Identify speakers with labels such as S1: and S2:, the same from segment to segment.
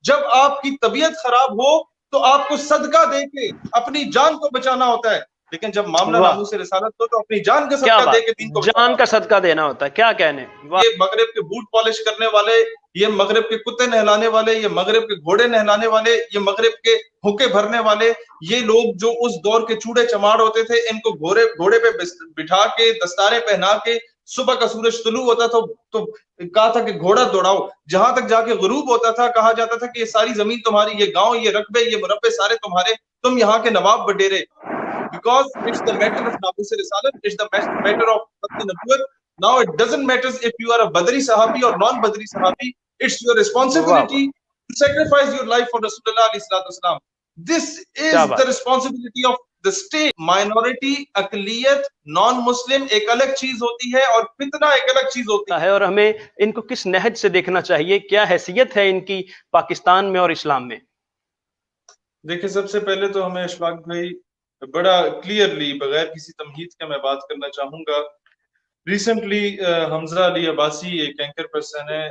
S1: جب آپ کی طبیعت خراب ہو تو آپ کو صدقہ دے کے اپنی جان کو بچانا ہوتا ہے، لیکن جب معاملہ
S2: واہ،
S1: ناموس رسالت ہو تو اپنی جان کا
S2: کیا
S1: صدقہ دے
S2: بات،
S1: کے دین کو بچانا
S2: جان کا
S1: ہوتا ہے۔
S2: صدقہ دینا ہوتا ہے، کیا کہنے، واہ،
S1: یہ مغرب کے بوٹ پالش کرنے والے، یہ مغرب کے کتے نہلانے والے، یہ مغرب کے گھوڑے نہلانے والے، یہ مغرب کے حقے بھرنے والے، یہ لوگ جو اس دور کے چوڑے چماڑ ہوتے تھے، ان کو گھوڑے پہ بٹھا کے دستاریں پہنا کے صبح کا سورج طلوع ہوتا تھا تو کہا تھا کہ گھوڑا دوڑاؤ، جہاں تک جا کے غروب ہوتا تھا کہا جاتا تھا کہ یہ ساری زمین تمہاری، یہ گاؤں، یہ رقبے، یہ مربے سارے تمہارے، تم یہاں کے نواب بڈیرے۔ Because it's the matter of ناموس رسالت, it's the matter of ختم نبوت. Now it doesn't matter if you are a Badri Sahabi or non-Badri Sahabi. It's your
S2: واہ واہ،
S1: responsibility to sacrifice your life for Rasulullah alayhi salatu wasalam. This
S2: کیا
S1: is the
S2: بات
S1: responsibility of the state. Minority, اقلیت, non-Muslim ایک الگ چیز ہوتی ہے اور فتنہ ایک الگ چیز ہوتی ہے۔
S2: ہے، اور ہمیں ان کو کس نہج سے دیکھنا چاہیے، کیا حیثیت ہے ان کی پاکستان میں اور اسلام میں؟
S1: دیکھیں، سب سے پہلے تو ہمیں اشفاق بھائی بڑا کلیئرلی بغیر کسی تمہید کے میں بات کرنا چاہوں گا۔ ریسنٹلی حمزہ علی عباسی ایک اینکر پرسن ہے،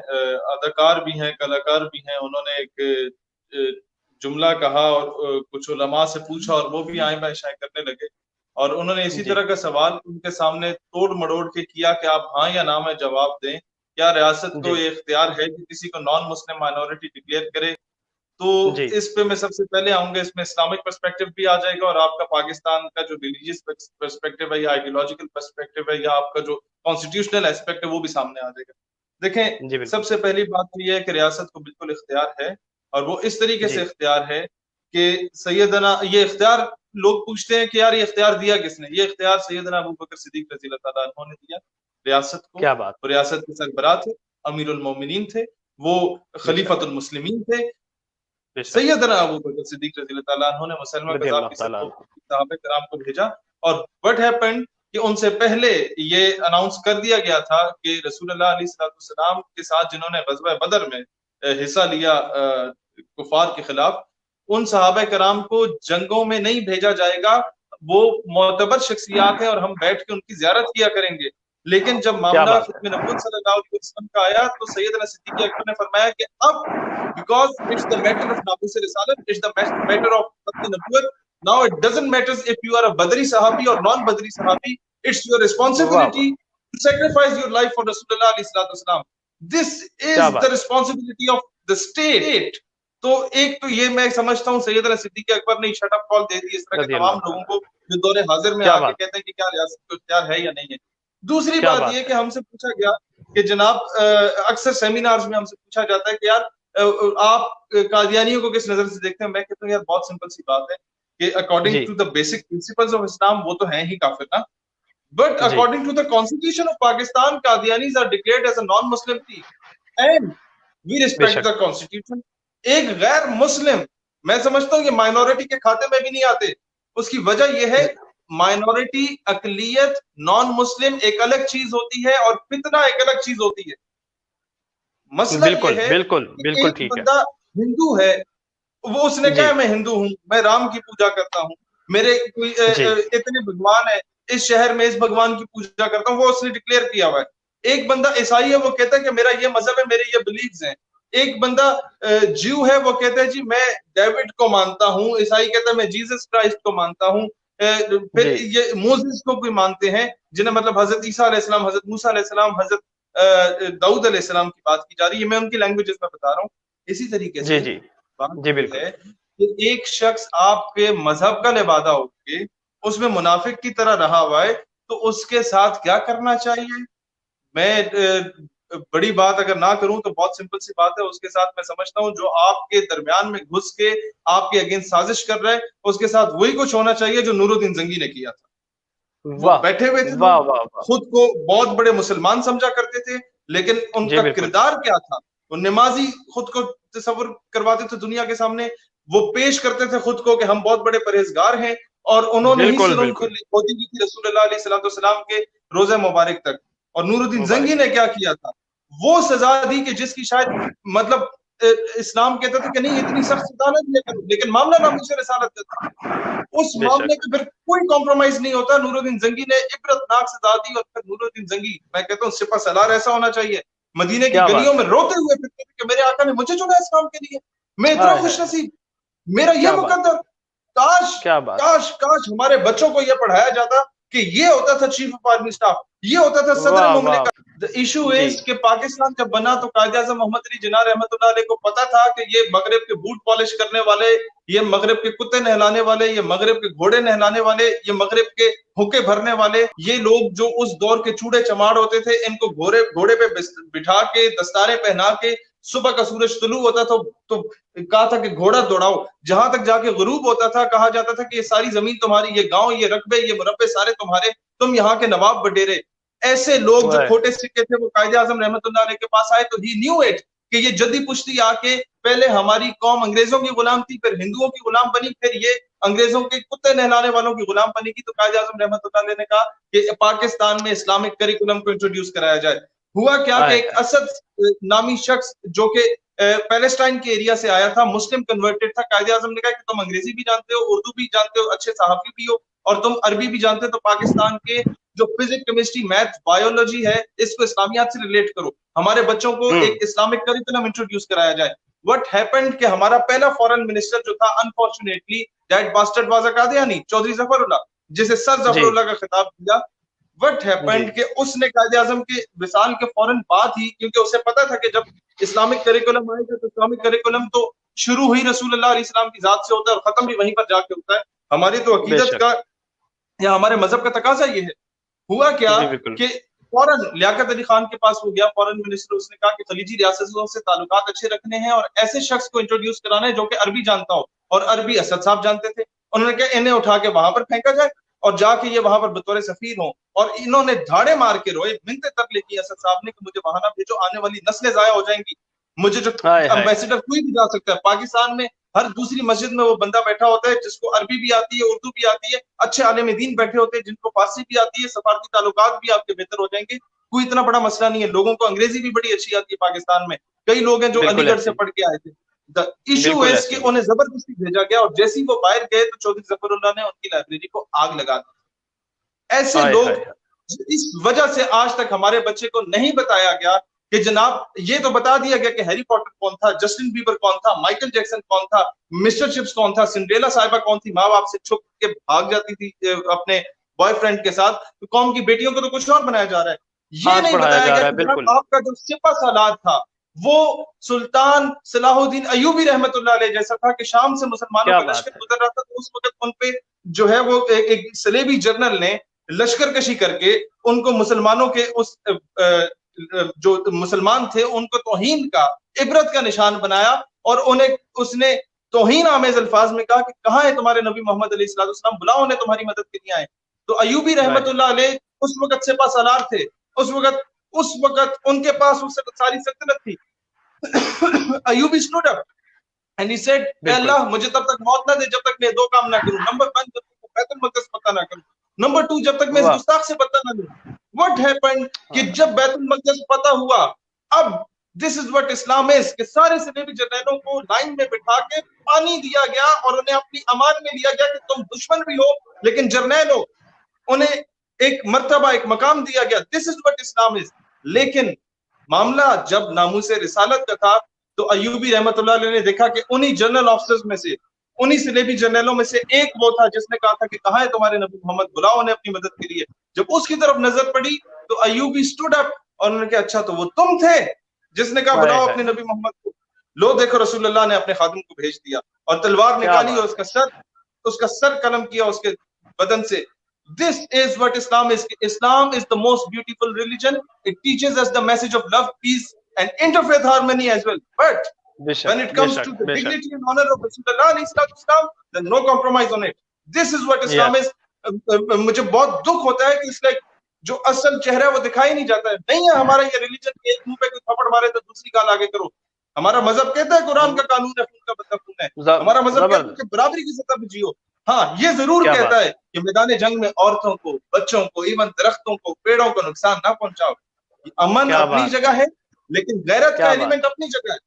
S1: اداکار بھی ہیں، کلاکار بھی ہیں، انہوں نے ایک جملہ کہا اور کچھ علماء سے پوچھا اور وہ بھی آئیں بائیں شائیں کرنے لگے، اور انہوں نے اسی
S2: جی
S1: طرح کا سوال ان کے سامنے توڑ مڑوڑ کے کیا کہ آپ ہاں یا نہ میں جواب دیں، کیا ریاست کو
S2: جی
S1: یہ اختیار ہے کہ کسی کو نان مسلم مائنورٹی ڈکلیئر کرے؟ تو
S2: جی
S1: اس پہ میں سب سے پہلے آؤں گا، اس میں اسلامک پرسپیکٹو بھی آ جائے گا اور آپ کا پاکستان کا جو ریلیجیس پرسپیکٹو ہے یا آئیڈیولوجیکل پرسپیکٹو ہے یا آپ کا جو کانسٹیٹیوشنل ایسپیکٹ ہے وہ بھی سامنے آ جائے گا۔ دیکھیں،
S2: جی بالکل،
S1: سب سے پہلی بات تو یہ ہے کہ ریاست کو بالکل اختیار ہے، اور وہ اس طریقے سے
S2: جی
S1: اختیار ہے کہ سیدنا، یہ اختیار لوگ پوچھتے ہیں کہ یار یہ اختیار دیا کس نے؟ یہ اختیار سیدنا ابو بکر صدیق رضی اللہ تعالیٰ عنہ نے دیا ریاست کو،
S2: کیا بات،
S1: اور ریاست کے سربراہ تھے، امیر المومنین تھے، وہ
S2: بے شک
S1: خلیفۃ المسلمین تھے۔
S2: بے شک،
S1: سیدنا ابو بکر صدیق رضی اللہ تعالیٰ عنہ نے مسلمہ
S2: رضی اللہ
S1: قذافی
S2: تعالیٰ
S1: سب
S2: عنہ،
S1: صحابہ کرام کو بھیجا، اور وٹ ہیپنڈ کہ ان سے پہلے یہ اناؤنس کر دیا گیا تھا کہ رسول اللہ علیہ السلام کے ساتھ جنہوں نے غزوہ بدر میں حصہ لیا کفار کے خلاف، ان صحابہ کرام کو جنگوں میں نہیں بھیجا جائے گا، وہ معتبر شخصیات ہیں اور ہم بیٹھ کے ان کی زیارت کیا کریں گے۔ لیکن جب
S2: کیا
S1: معاملہ
S2: بات
S1: ختم
S2: ہے،
S1: نبوت صلی اللہ علیہ وسلم کا آیا تو سیدنا صدیق اکبر نے فرمایا کہ اب because it's the matter of ناموس رسالت, it's the matter of ختم نبوت. Now it doesn't matter if you are a Badri Sahabi or non-Badri Sahabi. It's your
S2: واہ
S1: responsibility
S2: واہ،
S1: to sacrifice your life for Rasulullah alayhi salatu wasalam. This
S2: کیا
S1: is the
S2: بات،
S1: responsibility of the state. تو ایک تو یہ میں سمجھتا ہوں سیدنا صدیق اکبر نے شٹ اپ کال دے دی اس طرح کے
S2: رضی
S1: تمام
S2: اللہ
S1: لوگوں
S2: تعالیٰ،
S1: کو جو دور حاضر میں
S2: کیا
S1: آ کے
S2: بات،
S1: کہتے ہیں کہ کیا ریاست کو اختیار ہے یا نہیں ہے۔ دوسری
S2: کیا
S1: بات یہ
S2: بات
S1: کہ
S2: ہے،
S1: ہم سے پوچھا گیا کہ جناب اکثر سیمینارز میں ہم سے پوچھا جاتا ہے کہ یار آپ قادیانیوں کو کس نظر سے دیکھتے ہیں؟ میں کہتا ہوں یار بہت سمپل سی بات ہے کہ اکارڈنگ
S2: جی
S1: to the basic principles of Islam وہ تو ہیں ہی کافر نا، بٹ
S2: جی
S1: according to the constitution of Pakistan Qadianis are declared as a non Muslim thing and we
S2: بے
S1: ریسپیکٹ
S2: شک،
S1: دا کانسٹیٹیوشن۔ ایک غیر مسلم، میں سمجھتا ہوں یہ مائنورٹی کے کھاتے میں بھی نہیں آتے، اس کی وجہ یہ ہے مائنورٹی، اقلیت، نان مسلم ایک الگ چیز ہوتی ہے اور فتنہ ایک الگ چیز ہوتی ہے۔ مسئلہ یہ
S2: بالکل
S1: ہے
S2: بالکل
S1: کہ
S2: بالکل
S1: ایک
S2: ٹھیک ہے،
S1: بندہ ہندو ہے، وہ اس نے
S2: جی
S1: کہا میں ہندو ہوں، میں رام کی پوجا کرتا ہوں، میرے کوئی
S2: جی
S1: اتنے بھگوان ہیں، اس شہر میں اس بھگوان کی پوجا کرتا ہوں، وہ اس نے ڈکلیئر کیا ہوا ہے۔ ایک بندہ عیسائی ہے، وہ کہتا ہے کہ میرا یہ مذہب ہے، میرے یہ بلیفز ہیں۔ ایک بندہ جیو ہے، وہ کہتا ہے جی میں ڈیوڈ کو مانتا ہوں، عیسائی کہتا ہے میں جیسس کرائسٹ کو مانتا ہوں، پھر
S2: جی
S1: یہ موسیس کو کوئی مانتے ہیں جنہیں مطلب حضرت عیسیٰ علیہ السلام، حضرت موسیٰ علیہ السلام، حضرت داؤد علیہ السلام کی بات کی جا رہی ہے، میں ان کی لینگویجز میں بتا رہا ہوں۔ اسی طریقے
S2: جی
S1: سے
S2: جی
S1: بات
S2: جی
S1: یہ
S2: بالکل،
S1: ہے کہ ایک شخص آپ کے مذہب کا لبادہ ہو کے اس میں منافق کی طرح رہا ہوا ہے تو اس کے ساتھ کیا کرنا چاہیے؟ میں بڑی بات اگر نہ کروں تو بہت سمپل سی بات ہے، اس کے ساتھ میں سمجھتا ہوں جو آپ کے درمیان میں گھس کے آپ کے اگینسٹ سازش کر رہا ہے، اس کے ساتھ وہی کچھ ہونا چاہیے جو نور الدین زنگی نے کیا تھا۔ وہ
S2: واہ
S1: بیٹھے ہوئے تھے
S2: واہ
S1: لوگ،
S2: واہ واہ،
S1: خود کو بہت بڑے مسلمان سمجھا کرتے تھے، لیکن ان
S2: جی
S1: کا
S2: بالکل،
S1: کردار کیا تھا؟ وہ نمازی خود کو تصور کرواتے تھے دنیا کے سامنے، وہ پیش کرتے تھے خود کو کہ ہم بہت بڑے پرہیزگار ہیں، اور انہوں نے ہی
S2: بالکل
S1: سنن
S2: بالکل،
S1: کھودی کی تھی رسول اللہ علیہ السلام کے روزہ مبارک تک۔ اور نور الدین زنگی
S2: مبارک،
S1: نے کیا کیا تھا؟ وہ سزا دی کہ جس کی شاید مطلب اسلام کہتا تھا کہ نہیں اتنی سخت سزا نہ دیا کرو، لیکن معاملہ ناموس رسالت کا تھا، اس
S2: بے
S1: معاملے
S2: شک،
S1: پہ پھر کوئی کمپرومائز نہیں ہوتا۔ نور الدین زنگی نے عبرتناک سزا دی، اور پھر نور الدین زنگی، میں کہتا ہوں سپہ سالار ایسا ہونا چاہیے، مدینے کی
S2: کیا
S1: گلیوں
S2: بات
S1: میں
S2: ہے،
S1: روتے ہوئے پھرتے تھے کہ میرے آقا نے مجھے چنا اسلام کے لیے، मैं इतना खुश नसीब, मेरा ये मुकद्दर, काश काश काश हमारे बच्चों को ये पढ़ाया जाता कि ये होता था चीफ ऑफ आर्मी स्टाफ, ये होता था सदर मुमलिकत। द इशू इज कि पाकिस्तान जब बना तो कायद-ए-आज़म मोहम्मद अली जिन्ना रहमतुल्लाह अलैह को पता था कि ये मगरब के बूट पॉलिश करने वाले, ये मगरब के कुत्ते नहलाने वाले, ये मगरब के घोड़े नहलाने वाले, ये मगरब के हुक्के भरने वाले, ये लोग जो उस दौर के चूड़े चमाड़ होते थे, इनको घोड़े पे बिठा के, दस्तारे पहना के, सुबह का सूरज तुलू होता तो कहा था कि घोड़ा दौड़ाओ, जहां तक जाके गुरूब होता था कहा जाता था कि ये सारी जमीन तुम्हारी, ये गांव, ये रकबे, ये मुरब्बे सारे तुम्हारे, तुम यहाँ के नवाब बडेरे। ऐसे लोग जो खोटे सिक्के थे वो कायद-ए-आज़म रहमतुल्लाह अलैह के पास आए तो ही न्यू इट कि ये जद्दी पुश्ती आके पहले हमारी कौम अंग्रेजों की गुलाम थी, फिर हिंदुओं की गुलाम बनी, फिर ये अंग्रेजों के कुत्ते नहलाने वालों की गुलाम बनेगी। तो कायद-ए-आज़म रहमतुल्लाह अलैह ने कहा कि पाकिस्तान में इस्लामिक करिकुलम को इंट्रोड्यूस कराया जाए। हुआ क्या कि एक असद नामी शख्स जो कि पैलेस्टाइन के एरिया से आया था, मुस्लिम कन्वर्टेड था, कायद-ए-आज़म ने कहा कि तुम अंग्रेजी भी जानते हो, उर्दू भी जानते हो, अच्छे सहाफी भी हो और तुम अरबी भी जानते हो, तो पाकिस्तान के जो फिजिक्स, केमिस्ट्री, मैथ, बायोलॉजी है, इसको इस्लामियात से रिलेट करो, हमारे बच्चों को एक इस्लामिक करिकुलम इंट्रोड्यूस कराया जाए। व्हाट हैपेंड कि हमारा पहला फॉरेन मिनिस्टर जो था, unfortunately that bastard was a Qadiani, Chaudhry Zafrullah, जिसे सर जफरुल्लाह का खिताब दिया। व्हाट हैपेंड कि उसने कायद-ए-आज़म के विसाल के फौरन बाद ही, क्योंकि उसे पता था कि जब इस्लामिक करिकुलम आएगा तो इस्लामिक करिकुलम तो शुरू ही रसूलुल्लाह अलैहि सलाम की जात से होता है और खत्म भी वहीं पर जाके होता है। हमारी तो अकीदत का या हमारे मजहब का तकाजा ये है। हुआ क्या कि फौरन लियाकत अली खान के पास वो गया, फॉरेन मिनिस्टर, उसने कहा कि खलीजी रियासतों से ताल्लुकात अच्छे रखने हैं और ऐसे शख्स को इंट्रोड्यूस कराना है जो कि अरबी जानता हो, और अरबी असद साहब जानते थे। उन्होंने कहा इन्हें उठा के वहां पर फेंका जाए और जाके ये वहां पर बतौर सफीर हो, और इन्होंने धाड़े मार के रोए, मिन्नतें तक की असद साहब ने कि मुझे वहां ना भेजो, आने वाली नस्लें जाया हो जाएंगी, मुझे जो एम्बेसडर कोई भी जा सकता है। पाकिस्तान में हर दूसरी मस्जिद में वो बंदा बैठा होता है जिसको अरबी भी आती है, उर्दू भी आती है, अच्छे आलिम दीन बैठे होते हैं जिनको फारसी भी आती है, सफारती ताल्लुकात भी आपके बेहतर हो जाएंगे, कोई इतना बड़ा मसला नहीं है। लोगों को अंग्रेजी भी बड़ी अच्छी आती है पाकिस्तान में, कई लोग हैं जो अलीगढ़ से पढ़ के आए थे। द इशू इज कि उन्हें जबरदस्ती भेजा गया और जैसे ही वो बाहर गए तो चौधरी जफरुल्लाह ने उनकी लाइब्रेरी को आग लगा दी। ऐसे लोग, इस वजह से आज तक हमारे बच्चे को नहीं बताया गया कि जनाब ये तो बता दिया गया कि हैरी पॉटर कौन था, जस्टिन बीबर कौन था, माइकल जैक्सन कौन था, मिस्टर चिप्स कौन था, सिंड्रेला साहिबा कौन थी, माँ बाप से छुप के भाग जाती थी अपने बॉयफ्रेंड के साथ, तो कौम की बेटियों को तो कुछ और बनाया जा रहा है। ये नहीं बताया गया कि आपका जो सिपा सालार था वो सुल्तान सलाहुद्दीन अयूबी रहमतुल्लाह अलैह जैसा था कि शाम से मुसलमानों का लश्कर गुजर रहा था तो उस वक्त उन पे जो है वो एक सलेबी जर्नल ने लश्कर कशी करके उनको मुसलमानों के उस जो मुसलमान थे उनको तौहीन का, इबरत का निशान बनाया और उन्हें उसने तौहीन आमेज अल्फाज में कहा कि कहाँ है तुम्हारे नबी मोहम्मद अलैहिस्सलाम, बुलाओ उन्हें तुम्हारी मदद के लिए आए। तो अयूबी रहमतुल्लाह अलैह उस वक्त सिपा सालार थे, उस वक्त उनके पास उस सारी सल्तनत थी। Ayubi stood up and he said, अल्लाह मुझे तब तक मौत ना दे जब तक मैं दो काम ना करूं। नंबर 1, जब तक बैतुल मक़दस पता ना करूं। नंबर 2, जब तक मैं इस गुस्ताख से पता ना लूं। व्हाट हैपेंड कि जब बैतुल मक़दस पता हुआ, अब this is what Islam is कि सारे सलेबी जर्नैलों को लाइन में बिठा के पानी दिया गया और उन्हें अपनी अमान में लिया गया कि तुम दुश्मन भी हो लेकिन जर्नैल हो, उन्हें एक मर्तबा, एक मकाम दिया गया। This is what Islam is. लेकिन मामला जब नामूसे रिसालत का था तो अयूबी रहमतुल्लाह अलैह ने देखा कि उन्हीं जनरल ऑफिसर्स में से, उन्हीं सलेबी जनरलों में से एक वो था जिसने कहा था कि कहाँ है तुम्हारे नबी मोहम्मद, बुलाओ उन्हें अपनी मदद के लिए। जब उसकी तरफ नजर पड़ी तो अयूबी स्टूड अप और उन्होंने कहा अच्छा तो वो तुम थे जिसने कहा बुलाओ अपने नबी मोहम्मद को। लो देखो रसूलुल्लाह ने अपने खादिम को भेज दिया और तलवार निकाली और उसका सर कलम किया उसके बदन से। This is what Islam is. Islam is the most beautiful religion. It teaches us the message of love, peace, and interfaith harmony as well. But when it comes to the dignity and honor of Rasulullah, then no compromise on it. This is what Islam is. मुझे बहुत दुख होता है कि इसलिए जो असल चेहरा है वो दिखाई नहीं जाता है। नहीं है हमारा ये रिलीजन, एक मुंह पे कोई थप्पड़ मारे तो दूसरी गाल आगे करो। हमारा मजहब कहता है कुरान का कानून है, खून का बदला खून है। हमारा मजहब कहता है कि बराबरी की सतह पे जियो। हाँ, ये जरूर कहता है कि मैदान जंग में औरतों को, बच्चों को, इवन दरख्तों को, पेड़ों को नुकसान ना पहुंचाओ। अमन अपनी जगह है लेकिन गैरत का एलिमेंट अपनी जगह है,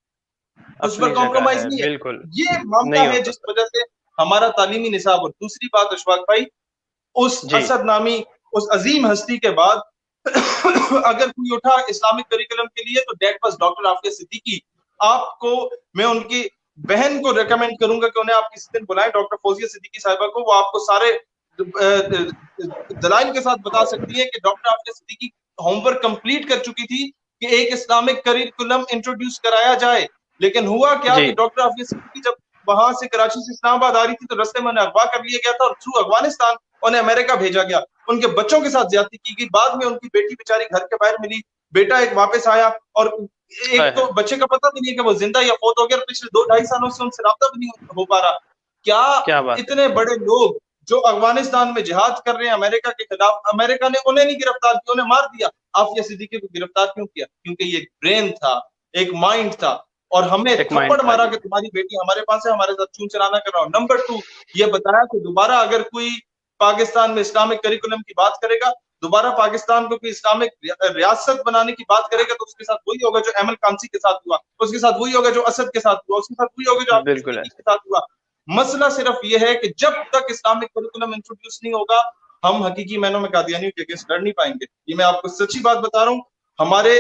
S1: उस पर कॉम्प्रोमाइज नहीं है। ये मामला है जिस वजह से हमारा तालीमी निसाब। और दूसरी बात अशफाक भाई, उस असद नामी उस अजीम हस्ती के बाद अगर कोई उठा इस्लामिक करिकुलम के लिए तो that was doctor Aafia Siddiqui. आपको मैं उनकी बहन को रेकमेंड करूंगा कि उन्हें आप किसी दिन बुलाएं, डॉक्टर फौजिया सिद्दीकी साहिबा को, वो आपको सारे दलाइल के साथ बता सकती है कि doctor Aafia Siddiqui homework complete कर चुकी थी कि एक इस्लामिक करिकुलम इंट्रोड्यूस कराया जाए, लेकिन हुआ क्या कि डॉक्टर आफिया सिद्दीकी जब वहां से कराची से इस्लामाबाद आ रही थी तो रास्ते में उन्हें अगवा कर लिया गया था और थ्रू अफगानिस्तान उन्हें अमेरिका भेजा गया। उनके बच्चों के साथ ज्यादती की गई, बाद में उनकी बेटी बेचारी घर के बाहर मिली, बेटा एक वापस आया, और एक तो बच्चे का पता भी नहीं कि वो जिंदा या फौत हो गया, पिछले 2-2.5 सालों से उनसे राब्ता भी नहीं हो पा रहा। क्या इतने बड़े लोग जो अफगानिस्तान में जिहाद कर रहे हैं अमेरिका के खिलाफ, अमेरिका ने उन्हें नहीं गिरफ्तार किया, उन्हें मार दिया, आफिया सिद्दीकी को गिरफ्तार क्यों किया? क्योंकि ये एक ब्रेन था, एक माइंड था, और हमें थप्पड़ मारा कि तुम्हारी बेटी हमारे पास है, हमारे साथ खून चलाना कर रहा हो। नंबर 2, ये बताया कि दोबारा अगर कोई पाकिस्तान में इस्लामिक करिकुलम की बात करेगा, दोबारा पाकिस्तान को कोई इस्लामिक रियासत बनाने की बात करेगा, तो उसके साथ वही होगा जो अहमद कांसी के साथ हुआ, उसके साथ वही होगा जो असद के साथ हुआ, उसके साथ वही होगा जो आफिया सिद्दीकी के साथ हुआ। मसला सिर्फ ये है कि जब तक इस्लामिक करिकुलम इंट्रोड्यूस नहीं होगा, हम हकीकी मैनों में कादियानियों के अगेंस्ट लड़ नहीं पाएंगे। ये मैं आपको सच्ची बात बता रहा हूँ। हमारे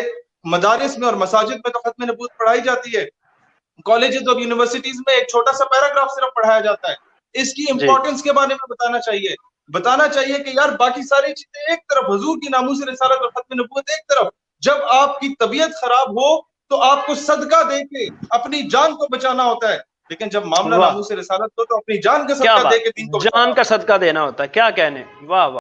S1: मदारिस में और मसाजिद में तो खत्म नबूवत पढ़ाई जाती है, कॉलेजेस और यूनिवर्सिटीज में एक छोटा सा पैराग्राफ सिर्फ पढ़ाया जाता है। इसकी इंपॉर्टेंस के बारे में बताना चाहिए कि यार बाकी सारी चीजें एक तरफ, हुजूर की नामूस रिसालत और खत्म नबूवत एक तरफ, जब आपकी तबीयत खराब हो तो आपको सदका देके अपनी जान को बचाना होता है, लेकिन जब मामला नामूस रिसालत हो तो अपनी जान का सदका देके दीन को
S2: जान का सदका देना होता है। क्या कहने, वाह वाह।